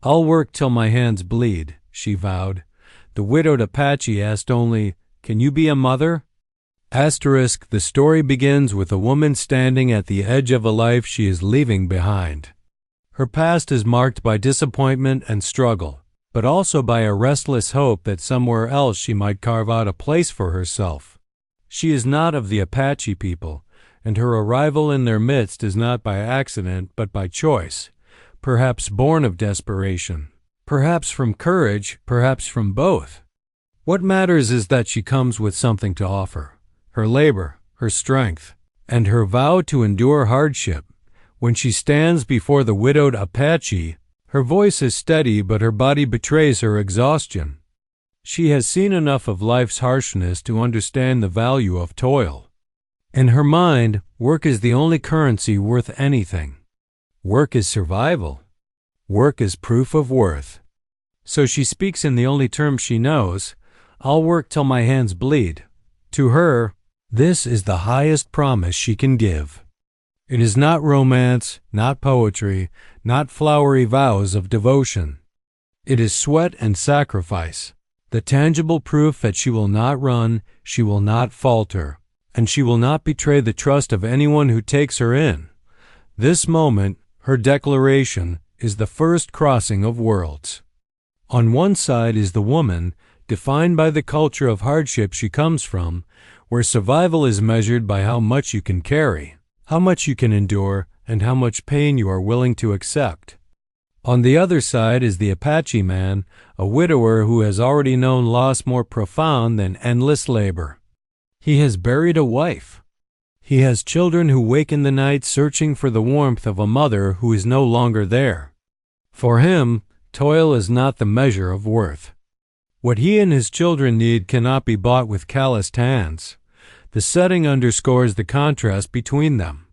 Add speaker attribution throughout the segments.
Speaker 1: "I'll work till my hands bleed," she vowed. The widowed Apache asked only, "Can you be a mother?" The story begins with a woman standing at the edge of a life she is leaving behind. Her past is marked by disappointment and struggle, but also by a restless hope that somewhere else she might carve out a place for herself. She is not of the Apache people, and her arrival in their midst is not by accident but by choice, perhaps born of desperation, perhaps from courage, perhaps from both. What matters is that she comes with something to offer: her labor, her strength, and her vow to endure hardship. When she stands before the widowed Apache, her voice is steady but her body betrays her exhaustion. She has seen enough of life's harshness to understand the value of toil. In her mind, work is the only currency worth anything. Work is survival. Work is proof of worth. So she speaks in the only terms she knows: "I'll work till my hands bleed." To her, this is the highest promise she can give. It is not romance, not poetry, not flowery vows of devotion. It is sweat and sacrifice, the tangible proof that she will not run, she will not falter, and she will not betray the trust of anyone who takes her in. This moment, her declaration, is the first crossing of worlds. On one side is the woman, defined by the culture of hardship she comes from, where survival is measured by how much you can carry, how much you can endure, and how much pain you are willing to accept. On the other side is the Apache man, a widower who has already known loss more profound than endless labor. He has buried a wife. He has children who wake in the night searching for the warmth of a mother who is no longer there. For him, toil is not the measure of worth. What he and his children need cannot be bought with calloused hands. The setting underscores the contrast between them.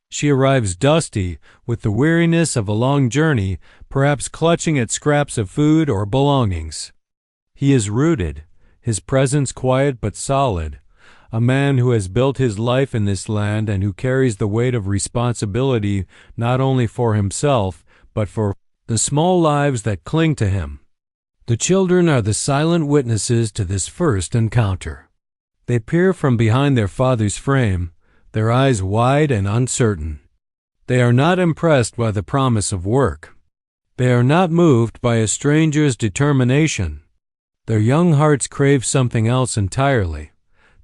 Speaker 1: She arrives dusty, with the weariness of a long journey, perhaps clutching at scraps of food or belongings. He is rooted, his presence quiet but solid, a man who has built his life in this land and who carries the weight of responsibility not only for himself, but for the small lives that cling to him. The children are the silent witnesses to this first encounter. They peer from behind their father's frame, their eyes wide and uncertain. They are not impressed by the promise of work. They are not moved by a stranger's determination. Their young hearts crave something else entirely: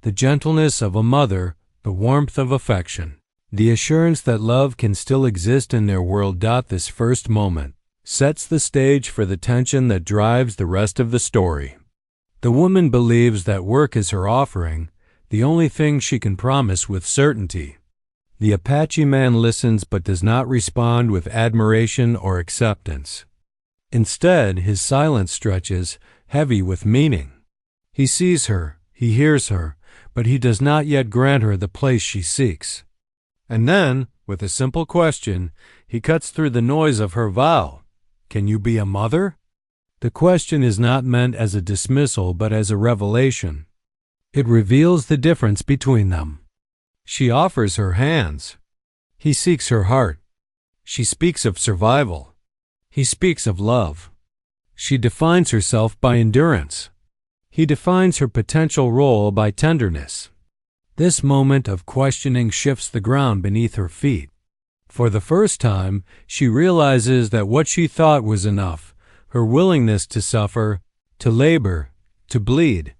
Speaker 1: the gentleness of a mother, the warmth of affection, the assurance that love can still exist in their world. This first moment sets the stage for the tension that drives the rest of the story. The woman believes that work is her offering, the only thing she can promise with certainty. The Apache man listens but does not respond with admiration or acceptance. Instead, his silence stretches, heavy with meaning. He sees her, he hears her, but he does not yet grant her the place she seeks. And then, with a simple question, he cuts through the noise of her vow: "Can you be a mother?" The question is not meant as a dismissal but as a revelation. It reveals the difference between them. She offers her hands. He seeks her heart. She speaks of survival. He speaks of love. She defines herself by endurance. He defines her potential role by tenderness. This moment of questioning shifts the ground beneath her feet. For the first time, she realizes that what she thought was enough, her willingness to suffer, to labor, to bleed,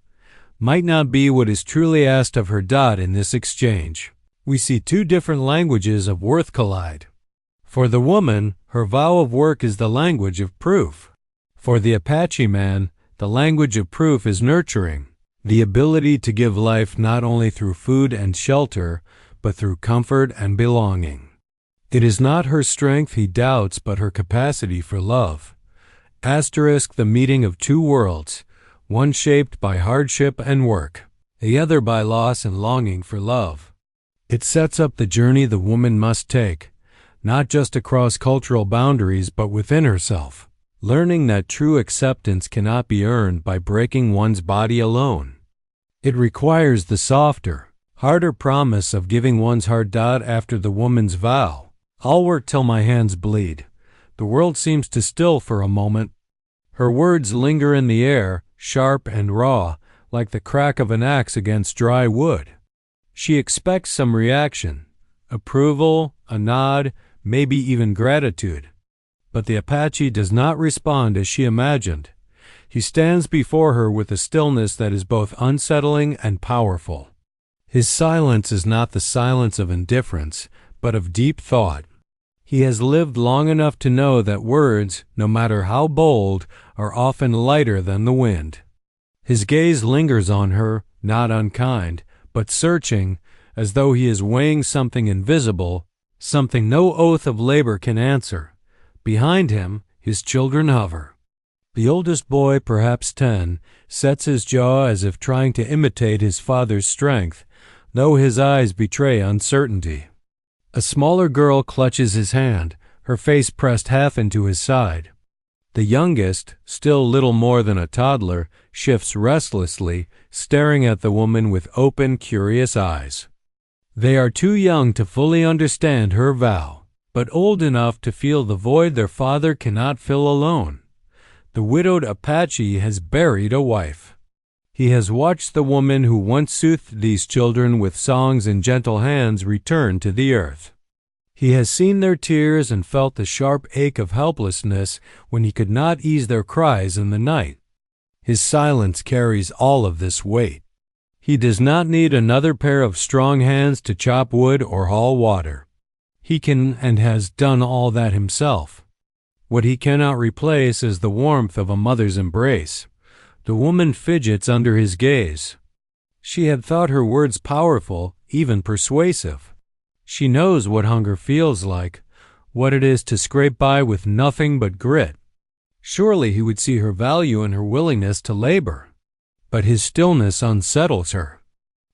Speaker 1: might not be what is truly asked of her. In this exchange, we see two different languages of worth collide. For the woman, her vow of work is the language of proof. For the Apache man, the language of proof is nurturing, the ability to give life not only through food and shelter, but through comfort and belonging. It is not her strength he doubts, but her capacity for love. The meeting of two worlds, one shaped by hardship and work, the other by loss and longing for love. It sets up the journey the woman must take, not just across cultural boundaries but within herself, learning that true acceptance cannot be earned by breaking one's body alone. It requires the softer, harder promise of giving one's heart. After the woman's vow, "I'll work till my hands bleed," The world seems to still for a moment. Her words linger in the air, sharp and raw, like the crack of an axe against dry wood. She expects some reaction, approval, a nod, maybe even gratitude. But the Apache does not respond as she imagined. He stands before her with a stillness that is both unsettling and powerful. His silence is not the silence of indifference, but of deep thought. He has lived long enough to know that words, no matter how bold, are often lighter than the wind. His gaze lingers on her, not unkind, but searching, as though he is weighing something invisible, something no oath of labor can answer. Behind him, his children hover. The oldest boy, perhaps 10, sets his jaw as if trying to imitate his father's strength, though his eyes betray uncertainty. A smaller girl clutches his hand, her face pressed half into his side. The youngest, still little more than a toddler, shifts restlessly, staring at the woman with open, curious eyes. They are too young to fully understand her vow, but old enough to feel the void their father cannot fill alone. The widowed Apache has buried a wife. He has watched the woman who once soothed these children with songs and gentle hands return to the earth. He has seen their tears and felt the sharp ache of helplessness when he could not ease their cries in the night. His silence carries all of this weight. He does not need another pair of strong hands to chop wood or haul water. He can and has done all that himself. What he cannot replace is the warmth of a mother's embrace. The woman fidgets under his gaze. She had thought her words powerful, even persuasive. She knows what hunger feels like, what it is to scrape by with nothing but grit. Surely he would see her value in her willingness to labor. But his stillness unsettles her.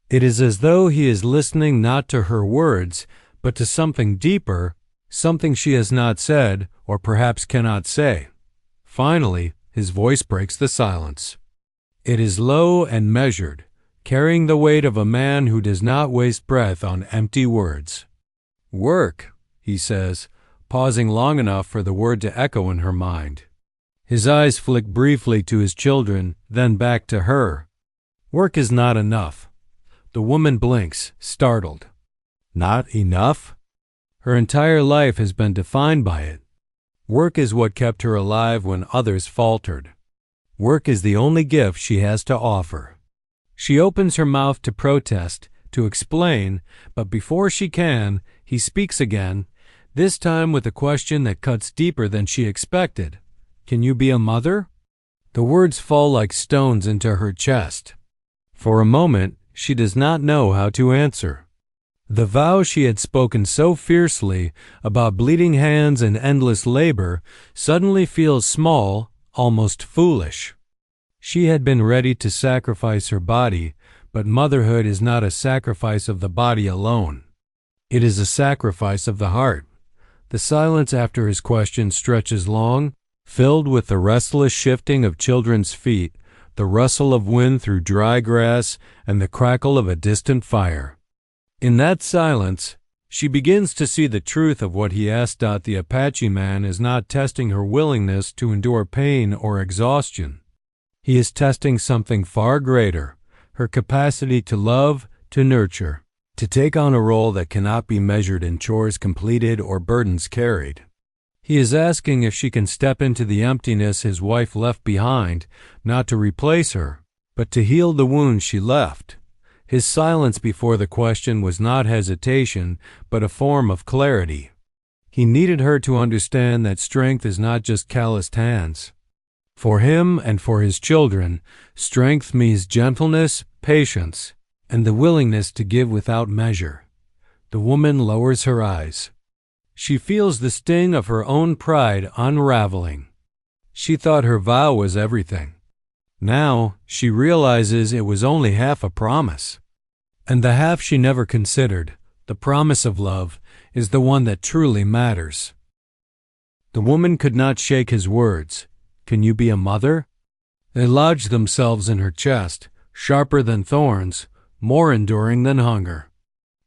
Speaker 1: It is as though he is listening not to her words, but to something deeper, something she has not said, or perhaps cannot say. Finally, his voice breaks the silence. It is low and measured, carrying the weight of a man who does not waste breath on empty words. "Work," he says, pausing long enough for the word to echo in her mind. His eyes flick briefly to his children, then back to her. Work is not enough. The woman blinks, startled. Not enough? Her entire life has been defined by it. Work is what kept her alive when others faltered. Work is the only gift she has to offer. She opens her mouth to protest, to explain, but before she can, he speaks again, this time with a question that cuts deeper than she expected. "Can you be a mother?" The words fall like stones into her chest. For a moment, she does not know how to answer. The vow she had spoken so fiercely about bleeding hands and endless labor suddenly feels small, almost foolish. She had been ready to sacrifice her body, but motherhood is not a sacrifice of the body alone. It is a sacrifice of the heart. The silence after his question stretches long, filled with the restless shifting of children's feet, the rustle of wind through dry grass, and the crackle of a distant fire. In that silence, she begins to see the truth of what he asked. The Apache man is not testing her willingness to endure pain or exhaustion. He is testing something far greater, her capacity to love, to nurture, to take on a role that cannot be measured in chores completed or burdens carried. He is asking if she can step into the emptiness his wife left behind, not to replace her, but to heal the wounds she left. His silence before the question was not hesitation, but a form of clarity. He needed her to understand that strength is not just calloused hands. For him and for his children, strength means gentleness, patience, and the willingness to give without measure. The woman lowers her eyes. She feels the sting of her own pride unraveling. She thought her vow was everything. Now she realizes it was only half a promise. And the half she never considered, the promise of love, is the one that truly matters. The woman could not shake his words. "Can you be a mother?" They lodged themselves in her chest, sharper than thorns, more enduring than hunger.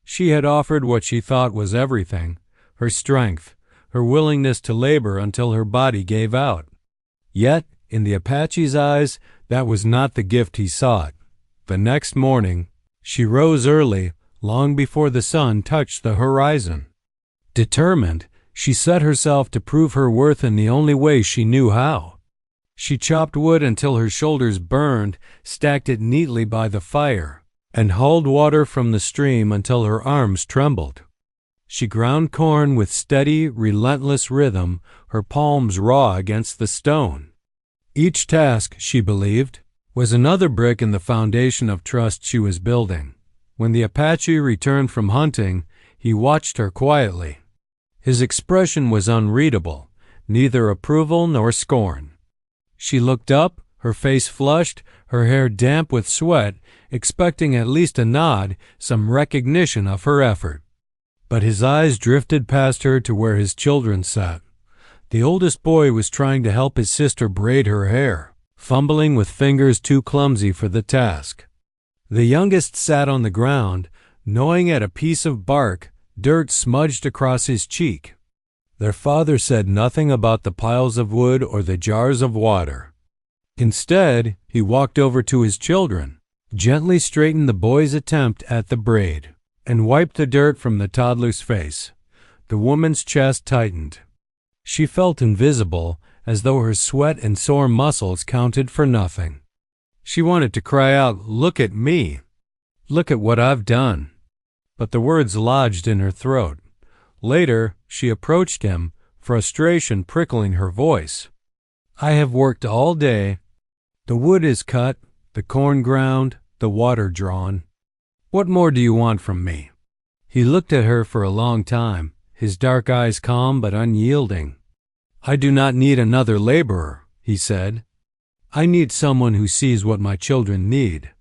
Speaker 1: She had offered what she thought was everything, her strength, her willingness to labor until her body gave out. Yet, in the Apache's eyes, that was not the gift he sought. The next morning, she rose early, long before the sun touched the horizon. Determined, she set herself to prove her worth in the only way she knew how. She chopped wood until her shoulders burned, stacked it neatly by the fire, and hauled water from the stream until her arms trembled. She ground corn with steady, relentless rhythm, her palms raw against the stone. Each task, she believed, was another brick in the foundation of trust she was building. When the Apache returned from hunting, he watched her quietly. His expression was unreadable, neither approval nor scorn. She looked up, her face flushed, her hair damp with sweat, expecting at least a nod, some recognition of her effort. But his eyes drifted past her to where his children sat. The oldest boy was trying to help his sister braid her hair, fumbling with fingers too clumsy for the task. The youngest sat on the ground, gnawing at a piece of bark, dirt smudged across his cheek. Their father said nothing about the piles of wood or the jars of water. Instead, he walked over to his children, gently straightened the boy's attempt at the braid, and wiped the dirt from the toddler's face. The woman's chest tightened. She felt invisible, as though her sweat and sore muscles counted for nothing. She wanted to cry out, "Look at me! Look at what I've done!" But the words lodged in her throat. Later, she approached him, frustration prickling her voice. "I have worked all day. The wood is cut, the corn ground, the water drawn. What more do you want from me?" He looked at her for a long time, his dark eyes calm but unyielding. "I do not need another laborer," he said. "I need someone who sees what my children need."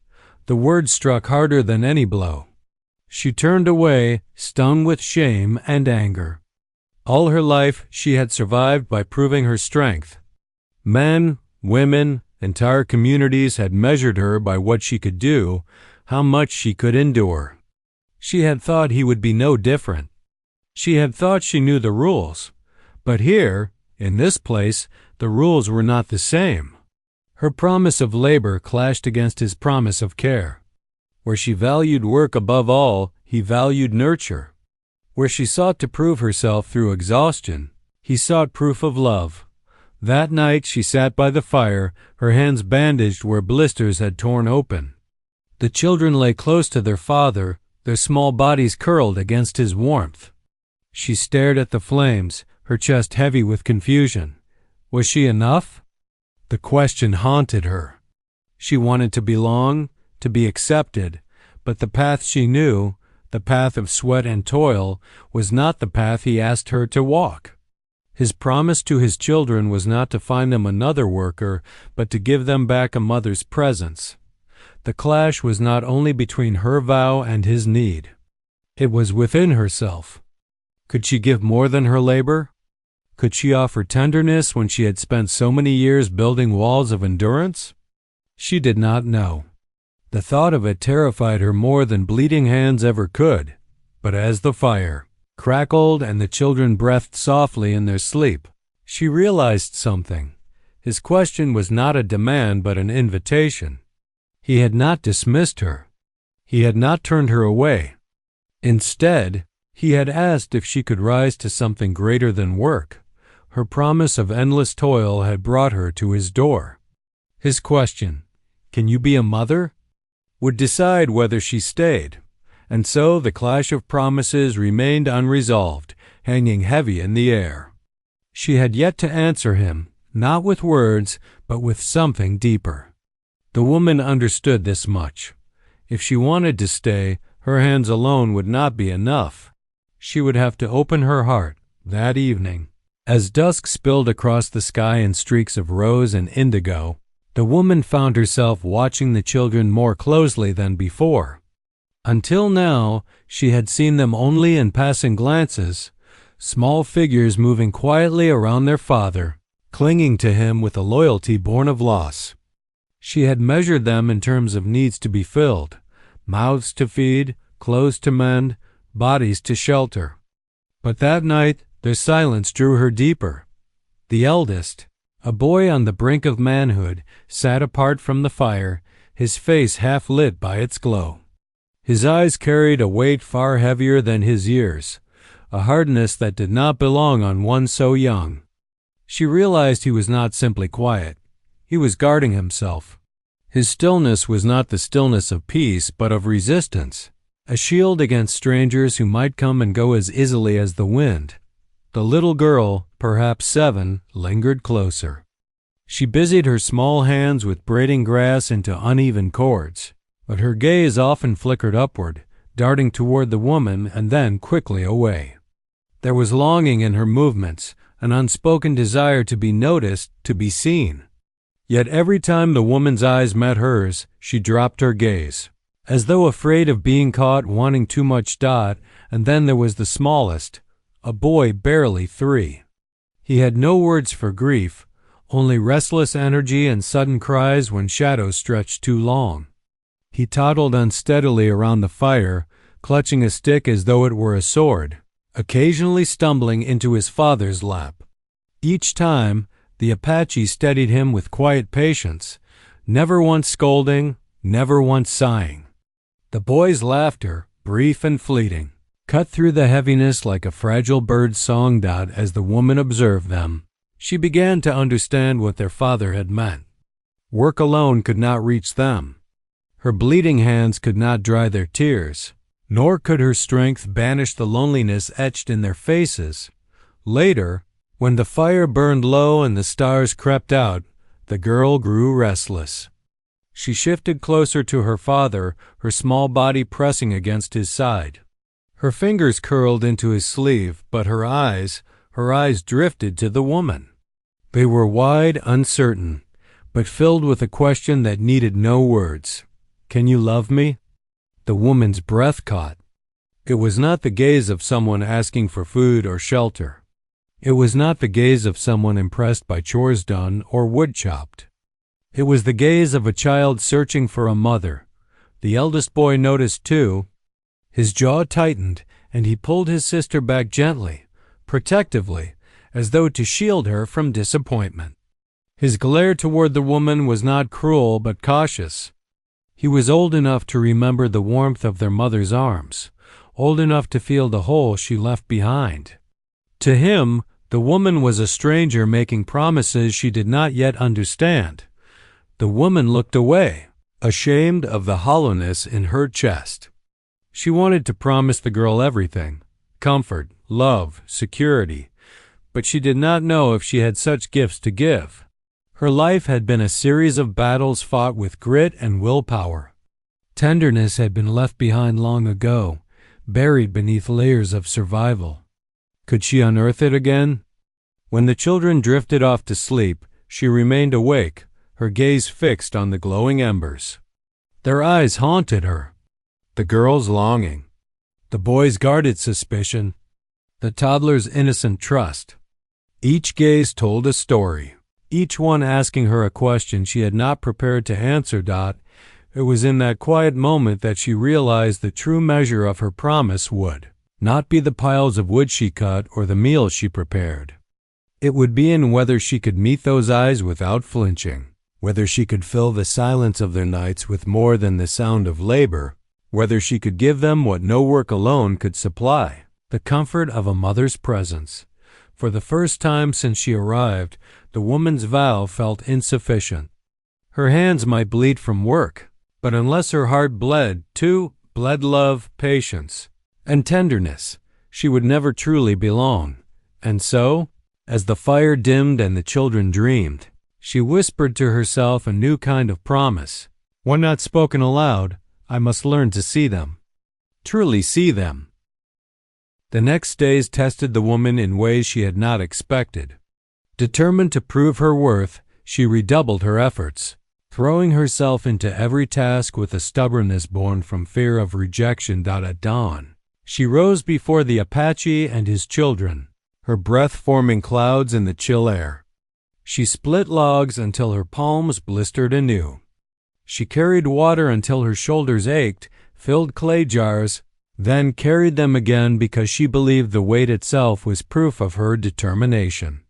Speaker 1: The word struck harder than any blow. She turned away, stung with shame and anger. All her life she had survived by proving her strength. Men, women, entire communities had measured her by what she could do, how much she could endure. She had thought he would be no different. She had thought she knew the rules. But here, in this place, the rules were not the same. Her promise of labor clashed against his promise of care. Where she valued work above all, he valued nurture. Where she sought to prove herself through exhaustion, he sought proof of love. That night she sat by the fire, her hands bandaged where blisters had torn open. The children lay close to their father, their small bodies curled against his warmth. She stared at the flames, her chest heavy with confusion. Was she enough? The question haunted her. She wanted to belong, to be accepted, but the path she knew, the path of sweat and toil, was not the path he asked her to walk. His promise to his children was not to find them another worker, but to give them back a mother's presence. The clash was not only between her vow and his need. It was within herself. Could she give more than her labor? Could she offer tenderness when she had spent so many years building walls of endurance? She did not know. The thought of it terrified her more than bleeding hands ever could. But as the fire crackled and the children breathed softly in their sleep, she realized something. His question was not a demand but an invitation. He had not dismissed her. He had not turned her away. Instead, he had asked if she could rise to something greater than work. Her promise of endless toil had brought her to his door. His question, "Can you be a mother?" would decide whether she stayed. And so the clash of promises remained unresolved, hanging heavy in the air. She had yet to answer him, not with words, but with something deeper. The woman understood this much. If she wanted to stay, her hands alone would not be enough. She would have to open her heart that evening. As dusk spilled across the sky in streaks of rose and indigo, the woman found herself watching the children more closely than before. Until now, she had seen them only in passing glances, small figures moving quietly around their father, clinging to him with a loyalty born of loss. She had measured them in terms of needs to be filled, mouths to feed, clothes to mend, bodies to shelter. But that night, Their silence drew her deeper. The eldest, a boy on the brink of manhood, sat apart from the fire, his face half lit by its glow. His eyes carried a weight far heavier than his years, a hardness that did not belong on one so young. She realized he was not simply quiet. He was guarding himself. His stillness was not the stillness of peace, but of resistance, a shield against strangers who might come and go as easily as the wind. The little girl, perhaps 7, lingered closer. She busied her small hands with braiding grass into uneven cords, but her gaze often flickered upward, darting toward the woman and then quickly away. There was longing in her movements, an unspoken desire to be noticed, to be seen. Yet every time the woman's eyes met hers, she dropped her gaze, as though afraid of being caught wanting too much. And then there was the smallest, a boy barely 3. He had no words for grief, only restless energy and sudden cries when shadows stretched too long. He toddled unsteadily around the fire, clutching a stick as though it were a sword, occasionally stumbling into his father's lap. Each time, the Apache steadied him with quiet patience, never once scolding, never once sighing. The boy's laughter, brief and fleeting, cut through the heaviness like a fragile bird's song. As the woman observed them, she began to understand what their father had meant. Work alone could not reach them. Her bleeding hands could not dry their tears, nor could her strength banish the loneliness etched in their faces. Later, when the fire burned low and the stars crept out, the girl grew restless. She shifted closer to her father, her small body pressing against his side. Her fingers curled into his sleeve, but her eyes drifted to the woman. They were wide, uncertain, but filled with a question that needed no words. "Can you love me?" The woman's breath caught. It was not the gaze of someone asking for food or shelter. It was not the gaze of someone impressed by chores done or wood chopped. It was the gaze of a child searching for a mother. The eldest boy noticed too. His jaw tightened, and he pulled his sister back gently, protectively, as though to shield her from disappointment. His glare toward the woman was not cruel but cautious. He was old enough to remember the warmth of their mother's arms, old enough to feel the hole she left behind. To him, the woman was a stranger making promises she did not yet understand. The woman looked away, ashamed of the hollowness in her chest. She wanted to promise the girl everything: comfort, love, security, but she did not know if she had such gifts to give. Her life had been a series of battles fought with grit and willpower. Tenderness had been left behind long ago, buried beneath layers of survival. Could she unearth it again? When the children drifted off to sleep, she remained awake, her gaze fixed on the glowing embers. Their eyes haunted her. The girl's longing, the boy's guarded suspicion, the toddler's innocent trust. Each gaze told a story, each one asking her a question she had not prepared to answer. It was in that quiet moment that she realized the true measure of her promise would not be the piles of wood she cut or the meals she prepared. It would be in whether she could meet those eyes without flinching, whether she could fill the silence of their nights with more than the sound of labor, whether she could give them what no work alone could supply, the comfort of a mother's presence. For the first time since she arrived, the woman's vow felt insufficient. Her hands might bleed from work, but unless her heart bled love, patience, and tenderness, she would never truly belong. And so, as the fire dimmed and the children dreamed, she whispered to herself a new kind of promise, one not spoken aloud. I must learn to see them, truly see them. The next days tested the woman in ways she had not expected. Determined to prove her worth, she redoubled her efforts, throwing herself into every task with a stubbornness born from fear of rejection. At dawn, she rose before the Apache and his children, her breath forming clouds in the chill air. She split logs until her palms blistered anew. She carried water until her shoulders ached, filled clay jars, then carried them again because she believed the weight itself was proof of her determination.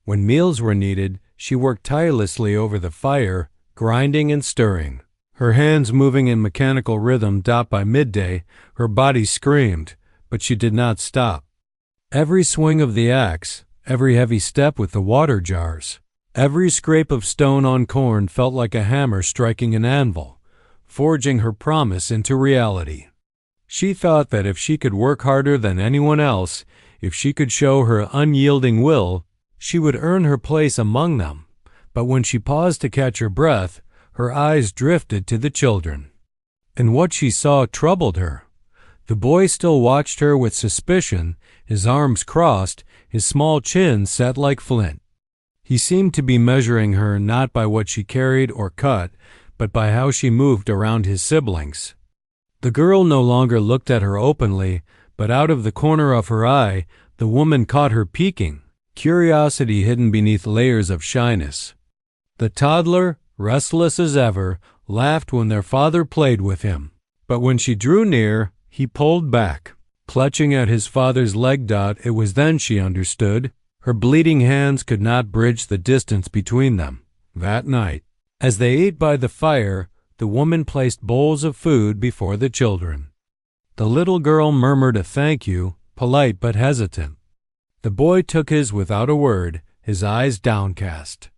Speaker 1: When meals were needed, she worked tirelessly over the fire, grinding and stirring, her hands moving in mechanical rhythm. By midday, her body screamed, but she did not stop. Every swing of the axe, every heavy step with the water jars, every scrape of stone on corn felt like a hammer striking an anvil, forging her promise into reality. She thought that if she could work harder than anyone else, if she could show her unyielding will, she would earn her place among them. But when she paused to catch her breath, her eyes drifted to the children. And what she saw troubled her. The boy still watched her with suspicion, his arms crossed, his small chin set like flint. He seemed to be measuring her not by what she carried or cut, but by how she moved around his siblings. The girl no longer looked at her openly, but out of the corner of her eye, the woman caught her peeking, curiosity hidden beneath layers of shyness. The toddler, restless as ever, laughed when their father played with him. But when she drew near, he pulled back, clutching at his father's leg. It was then she understood. Her bleeding hands could not bridge the distance between them. That night, as they ate by the fire, the woman placed bowls of food before the children. The little girl murmured a thank you, polite but hesitant. The boy took his without a word, his eyes downcast.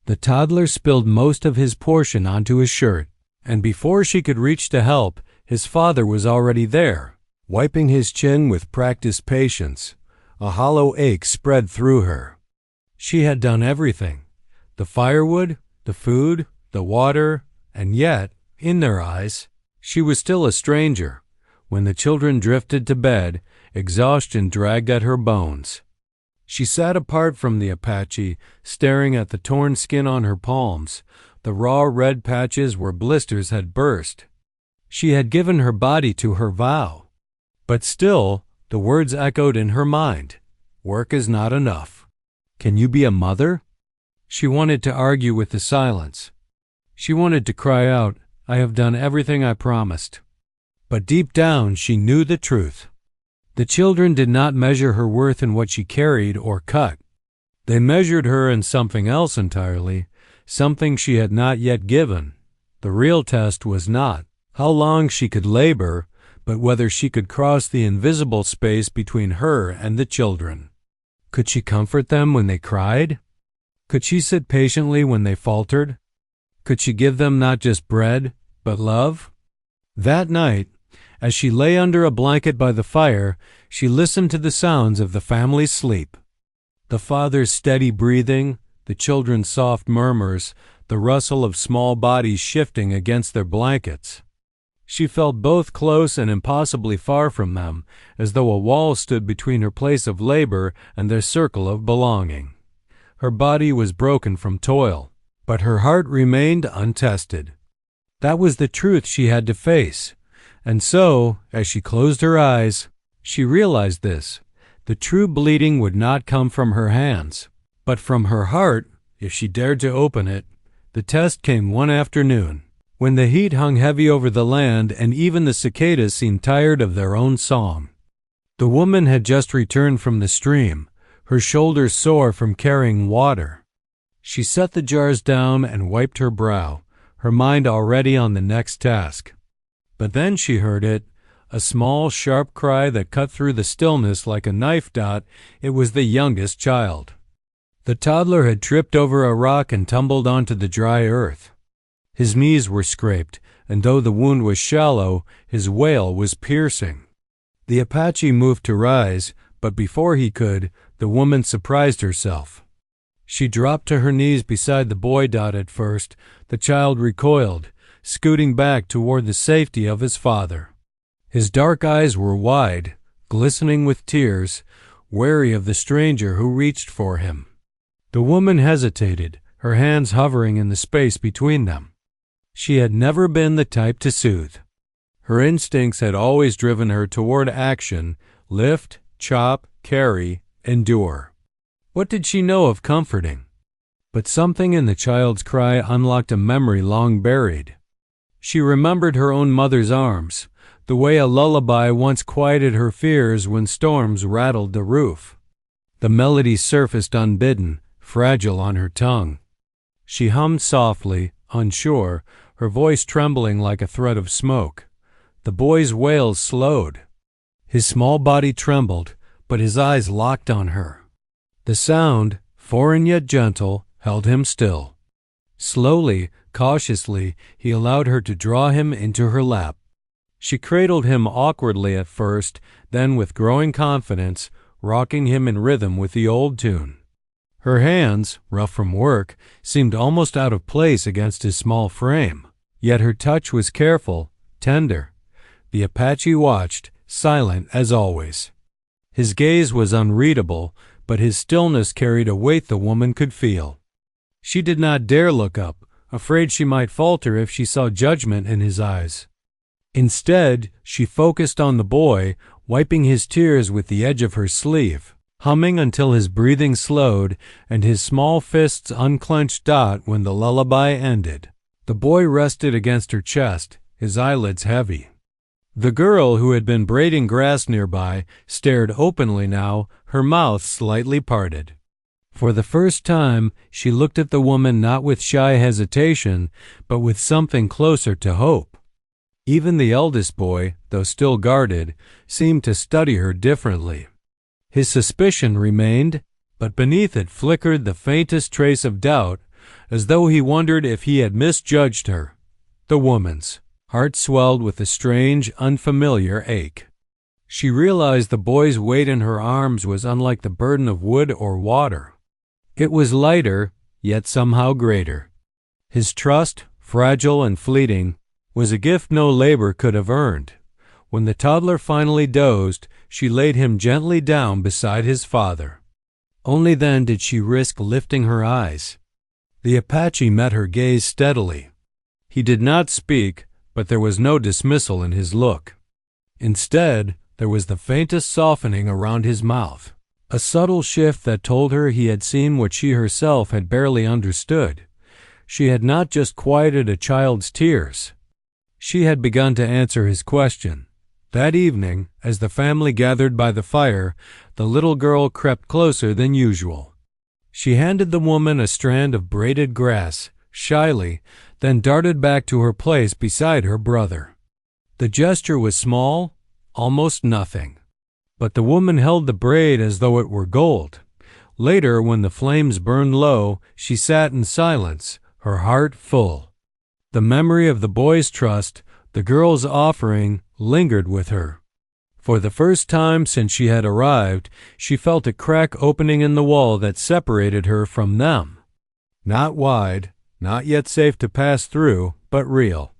Speaker 1: The toddler spilled most of his portion onto his shirt, and before she could reach to help, his father was already there, wiping his chin with practiced patience. A hollow ache spread through her. She had done everything: the firewood, the food, the water, and yet, in their eyes, she was still a stranger. When the children drifted to bed, exhaustion dragged at her bones. She sat apart from the Apache, staring at the torn skin on her palms, the raw red patches where blisters had burst. She had given her body to her vow. But still, the words echoed in her mind. Work is not enough. Can you be a mother? She wanted to argue with the silence. She wanted to cry out, I have done everything I promised. But deep down she knew the truth. The children did not measure her worth in what she carried or cut. They measured her in something else entirely, something she had not yet given. The real test was not how long she could labor, but whether she could cross the invisible space between her and the children. Could she comfort them when they cried? Could she sit patiently when they faltered? Could she give them not just bread, but love? That night, as she lay under a blanket by the fire, she listened to the sounds of the family's sleep. The father's steady breathing, the children's soft murmurs, the rustle of small bodies shifting against their blankets. She felt both close and impossibly far from them, as though a wall stood between her place of labor and their circle of belonging. Her body was broken from toil, but her heart remained untested. That was the truth she had to face. And so, as she closed her eyes, she realized this. The true bleeding would not come from her hands, but from her heart, if she dared to open it. The test came one afternoon, when the heat hung heavy over the land and even the cicadas seemed tired of their own song. The woman had just returned from the stream, her shoulders sore from carrying water. She set the jars down and wiped her brow, her mind already on the next task. But then she heard it, a small, sharp cry that cut through the stillness like a knife. It was the youngest child. The toddler had tripped over a rock and tumbled onto the dry earth. His knees were scraped, and though the wound was shallow, his wail was piercing. The Apache moved to rise, but before he could, the woman surprised herself. She dropped to her knees beside the boy. At first, the child recoiled, scooting back toward the safety of his father. His dark eyes were wide, glistening with tears, wary of the stranger who reached for him. The woman hesitated, her hands hovering in the space between them. She had never been the type to soothe. Her instincts had always driven her toward action: lift, chop, carry, endure. What did she know of comforting? But something in the child's cry unlocked a memory long buried. She remembered her own mother's arms, the way a lullaby once quieted her fears when storms rattled the roof. The melody surfaced unbidden, fragile on her tongue. She hummed softly, unsure, her voice trembling like a thread of smoke. The boy's wails slowed. His small body trembled, but his eyes locked on her. The sound, foreign yet gentle, held him still. Slowly, cautiously, he allowed her to draw him into her lap. She cradled him awkwardly at first, then with growing confidence, rocking him in rhythm with the old tune. Her hands, rough from work, seemed almost out of place against his small frame, yet her touch was careful, tender. The Apache watched, silent as always. His gaze was unreadable, but his stillness carried a weight the woman could feel. She did not dare look up, afraid she might falter if she saw judgment in his eyes. Instead, she focused on the boy, wiping his tears with the edge of her sleeve, humming until his breathing slowed and his small fists unclenched when the lullaby ended. The boy rested against her chest, his eyelids heavy. The girl, who had been braiding grass nearby, stared openly now, her mouth slightly parted. For the first time, she looked at the woman not with shy hesitation, but with something closer to hope. Even the eldest boy, though still guarded, seemed to study her differently. His suspicion remained, but beneath it flickered the faintest trace of doubt, as though he wondered if he had misjudged her. The woman's heart swelled with a strange, unfamiliar ache. She realized the boy's weight in her arms was unlike the burden of wood or water. It was lighter, yet somehow greater. His trust, fragile and fleeting, was a gift no labor could have earned. When the toddler finally dozed, she laid him gently down beside his father. Only then did she risk lifting her eyes. The Apache met her gaze steadily. He did not speak, but there was no dismissal in his look. Instead, there was the faintest softening around his mouth, a subtle shift that told her he had seen what she herself had barely understood. She had not just quieted a child's tears. She had begun to answer his question. That evening, as the family gathered by the fire, the little girl crept closer than usual. She handed the woman a strand of braided grass, shyly, then darted back to her place beside her brother. The gesture was small, almost nothing. But the woman held the braid as though it were gold. Later, when the flames burned low, she sat in silence, her heart full. The memory of the boy's trust, the girl's offering, lingered with her. For the first time since she had arrived, she felt a crack opening in the wall that separated her from them. Not wide, not yet safe to pass through, but real.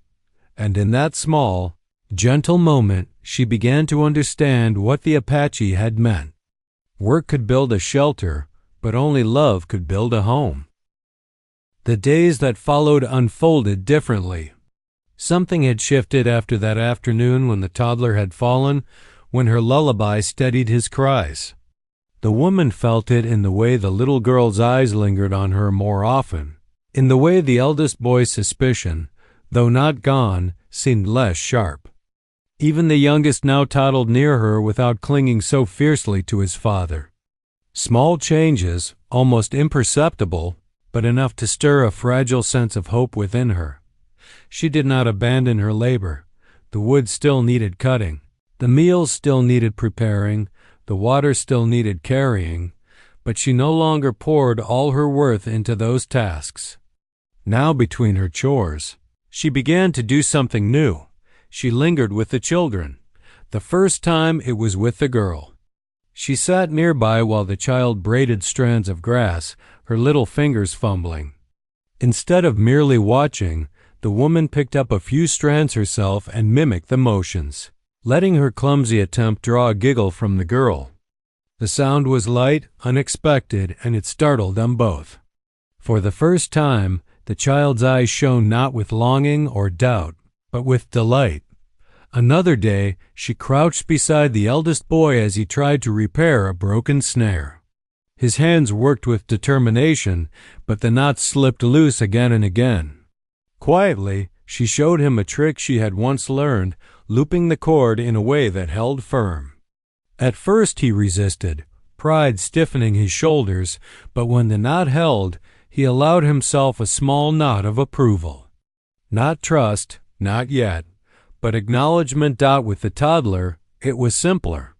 Speaker 1: And in that small, gentle moment, she began to understand what the Apache had meant. Work could build a shelter, but only love could build a home. The days that followed unfolded differently. Something had shifted after that afternoon when the toddler had fallen, when her lullaby steadied his cries. The woman felt it in the way the little girl's eyes lingered on her more often, in the way the eldest boy's suspicion, though not gone, seemed less sharp. Even the youngest now toddled near her without clinging so fiercely to his father. Small changes, almost imperceptible, but enough to stir a fragile sense of hope within her. She did not abandon her labor. The wood still needed cutting. The meals still needed preparing. The water still needed carrying. But she no longer poured all her worth into those tasks. Now, between her chores, she began to do something new. She lingered with the children. The first time it was with the girl. She sat nearby while the child braided strands of grass, her little fingers fumbling. Instead of merely watching, the woman picked up a few strands herself and mimicked the motions, letting her clumsy attempt draw a giggle from the girl. The sound was light, unexpected, and it startled them both. For the first time, the child's eyes shone not with longing or doubt, but with delight. Another day, she crouched beside the eldest boy as he tried to repair a broken snare. His hands worked with determination, but the knots slipped loose again and again. Quietly, She showed him a trick she had once learned, looping the cord in a way that held firm. At first he resisted, pride stiffening his shoulders, but when the knot held, he allowed himself a small nod of approval. Not trust, not yet, but acknowledgement. With the toddler, it was simpler.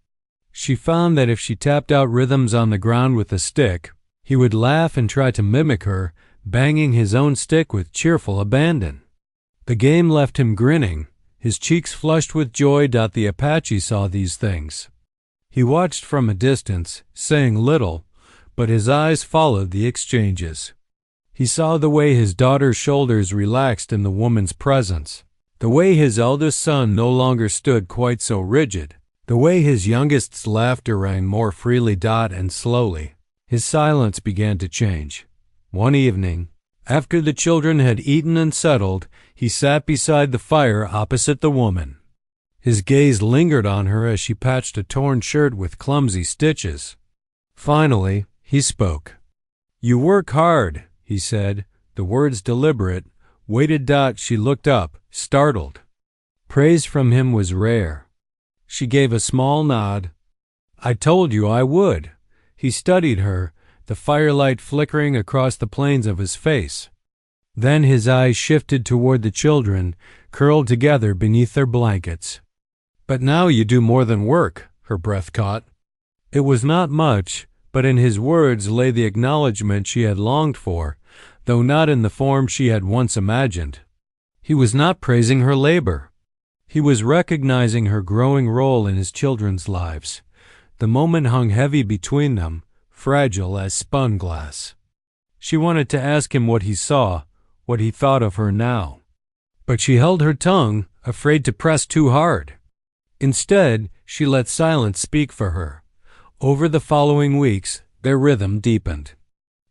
Speaker 1: She found that if she tapped out rhythms on the ground with a stick, he would laugh and try to mimic her, banging his own stick with cheerful abandon. The game left him grinning, his cheeks flushed with joy. The Apache saw these things. He watched from a distance, saying little, but his eyes followed the exchanges. He saw the way his daughter's shoulders relaxed in the woman's presence, the way his eldest son no longer stood quite so rigid, the way his youngest's laughter rang more freely. And slowly, his silence began to change. One evening, after the children had eaten and settled, he sat beside the fire opposite the woman. His gaze lingered on her as she patched a torn shirt with clumsy stitches. Finally, he spoke. "You work hard," he said, the words deliberate, weighted. She looked up, startled. Praise from him was rare. She gave a small nod. "I told you I would." He studied her, the firelight flickering across the planes of his face. Then his eyes shifted toward the children, curled together beneath their blankets. "But now you do more than work," her breath caught. It was not much, but in his words lay the acknowledgment she had longed for, though not in the form she had once imagined. He was not praising her labor. He was recognizing her growing role in his children's lives. The moment hung heavy between them, fragile as spun glass. She wanted to ask him what he saw, what he thought of her now. But she held her tongue, afraid to press too hard. Instead, she let silence speak for her. Over the following weeks, their rhythm deepened.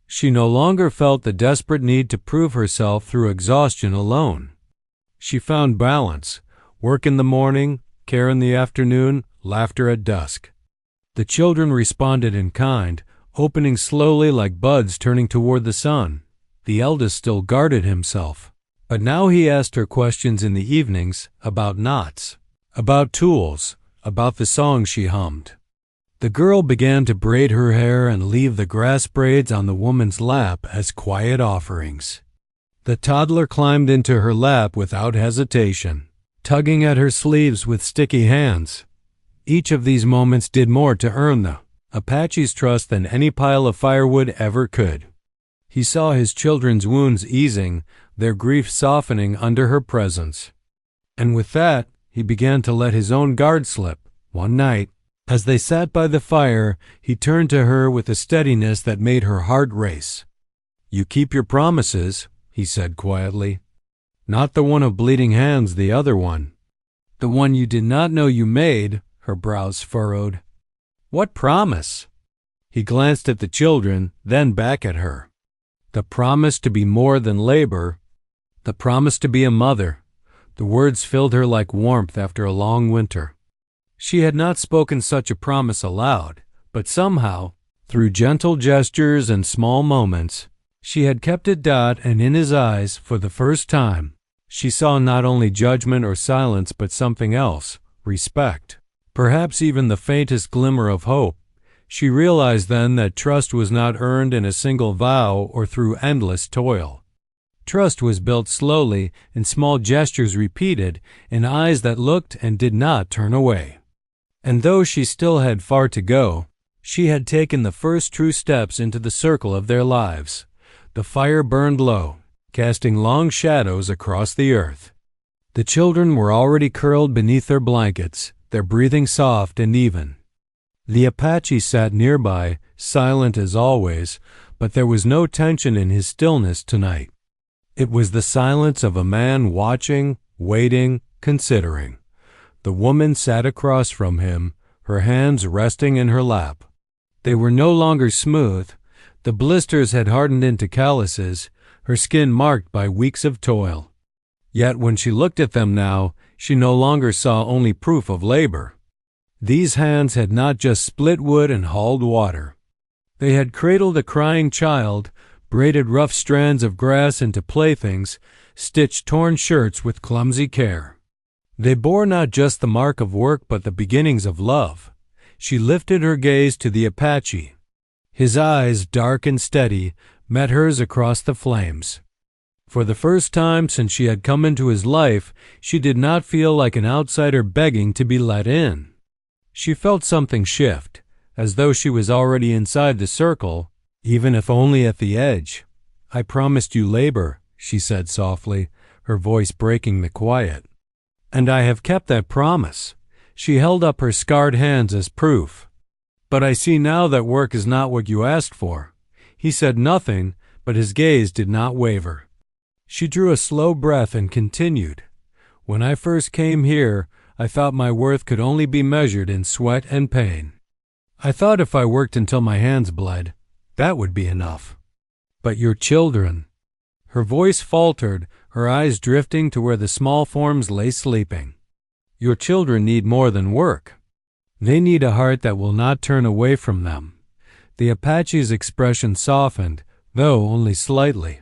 Speaker 1: She no longer felt the desperate need to prove herself through exhaustion alone. She found balance, work in the morning, care in the afternoon, laughter at dusk. The children responded in kind, opening slowly like buds turning toward the sun. The eldest still guarded himself, but now he asked her questions in the evenings about knots, about tools, about the songs she hummed. The girl began to braid her hair and leave the grass braids on the woman's lap as quiet offerings. The toddler climbed into her lap without hesitation, tugging at her sleeves with sticky hands. Each of these moments did more to earn the Apache's trust than any pile of firewood ever could. He saw his children's wounds easing, their grief softening under her presence. And with that, he began to let his own guard slip. One night, as they sat by the fire, he turned to her with a steadiness that made her heart race. "You keep your promises," he said quietly. "Not the one of bleeding hands, the other one. The one you did not know you made," her brows furrowed. "What promise?" He glanced at the children, then back at her. "The promise to be more than labor. The promise to be a mother." The words filled her like warmth after a long winter. She had not spoken such a promise aloud, but somehow, through gentle gestures and small moments, she had kept it. And in his eyes, for the first time, she saw not only judgment or silence but something else, respect, perhaps even the faintest glimmer of hope. She realized then that trust was not earned in a single vow or through endless toil. Trust was built slowly, in small gestures repeated, in eyes that looked and did not turn away. And though she still had far to go, she had taken the first true steps into the circle of their lives. The fire burned low, casting long shadows across the earth. The children were already curled beneath their blankets, their breathing soft and even. The Apache sat nearby, silent as always, but there was no tension in his stillness tonight. It was the silence of a man watching, waiting, considering. The woman sat across from him, her hands resting in her lap. They were no longer smooth. The blisters had hardened into calluses, her skin marked by weeks of toil. Yet when she looked at them now, she no longer saw only proof of labor. These hands had not just split wood and hauled water. They had cradled a crying child, braided rough strands of grass into playthings, stitched torn shirts with clumsy care. They bore not just the mark of work but the beginnings of love. She lifted her gaze to the Apache. His eyes, dark and steady, met hers across the flames. For the first time since she had come into his life, she did not feel like an outsider begging to be let in. She felt something shift, as though she was already inside the circle, even if only at the edge. "I promised you labor," she said softly, her voice breaking the quiet. "And I have kept that promise." She held up her scarred hands as proof. "But I see now that work is not what you asked for." He said nothing, but his gaze did not waver. She drew a slow breath and continued. "When I first came here, I thought my worth could only be measured in sweat and pain. I thought if I worked until my hands bled, that would be enough. But your children—" Her voice faltered, her eyes drifting to where the small forms lay sleeping. "Your children need more than work. They need a heart that will not turn away from them." The Apache's expression softened, though only slightly.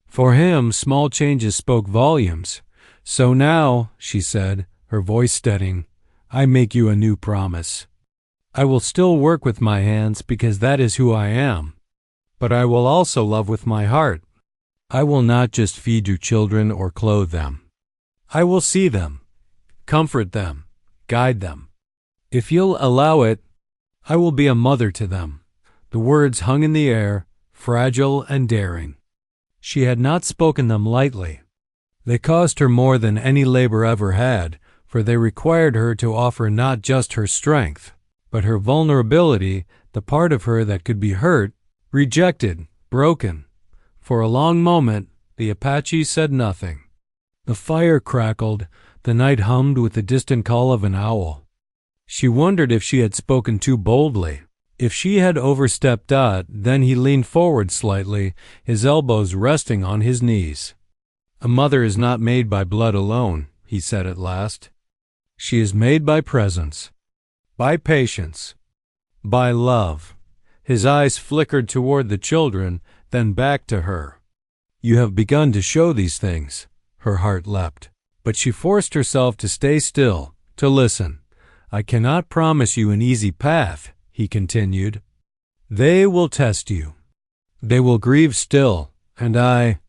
Speaker 1: For him, small changes spoke volumes. "So now," she said, her voice steadying, "I make you a new promise. I will still work with my hands because that is who I am. But I will also love with my heart. I will not just feed you children or clothe them. I will see them, comfort them, guide them. If you'll allow it, I will be a mother to them." The words hung in the air, fragile and daring. She had not spoken them lightly. They cost her more than any labor ever had, for they required her to offer not just her strength, but her vulnerability, the part of her that could be hurt, rejected, broken. For a long moment, the Apache said nothing. The fire crackled, the night hummed with the distant call of an owl. She wondered if she had spoken too boldly. If she had overstepped, then he leaned forward slightly, his elbows resting on his knees. "A mother is not made by blood alone," he said at last. "She is made by presence, by patience, by love." His eyes flickered toward the children, then back to her. "You have begun to show these things." Her heart leapt. But she forced herself to stay still, to listen. "I cannot promise you an easy path," he continued. "They will test you. They will grieve still, and I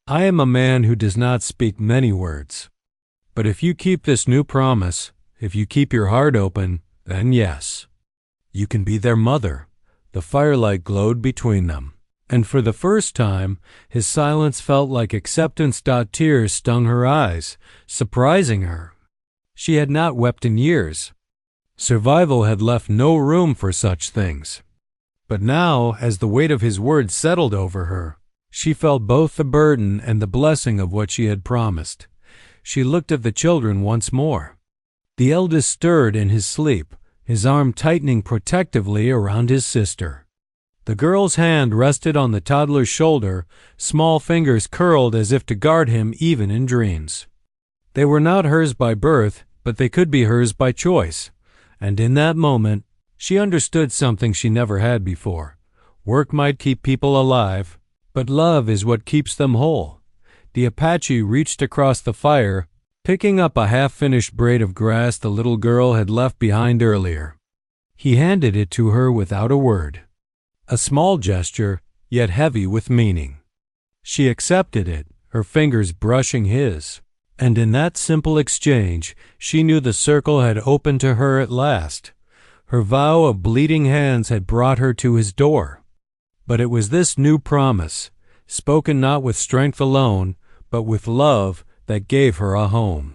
Speaker 1: am a man who does not speak many words. But if you keep this new promise, if you keep your heart open, then yes, you can be their mother." The firelight glowed between them, and for the first time, his silence felt like acceptance. Tears stung her eyes, surprising her. She had not wept in years. Survival had left no room for such things. But now, as the weight of his words settled over her, she felt both the burden and the blessing of what she had promised. She looked at the children once more. The eldest stirred in his sleep, his arm tightening protectively around his sister. The girl's hand rested on the toddler's shoulder, small fingers curled as if to guard him even in dreams. They were not hers by birth, but they could be hers by choice. And in that moment, she understood something she never had before. Work might keep people alive, but love is what keeps them whole. The Apache reached across the fire, picking up a half-finished braid of grass the little girl had left behind earlier. He handed it to her without a word. A small gesture, yet heavy with meaning. She accepted it, her fingers brushing his. And in that simple exchange, she knew the circle had opened to her at last. Her vow of bleeding hands had brought her to his door. But it was this new promise, spoken not with strength alone, but with love, that gave her a home.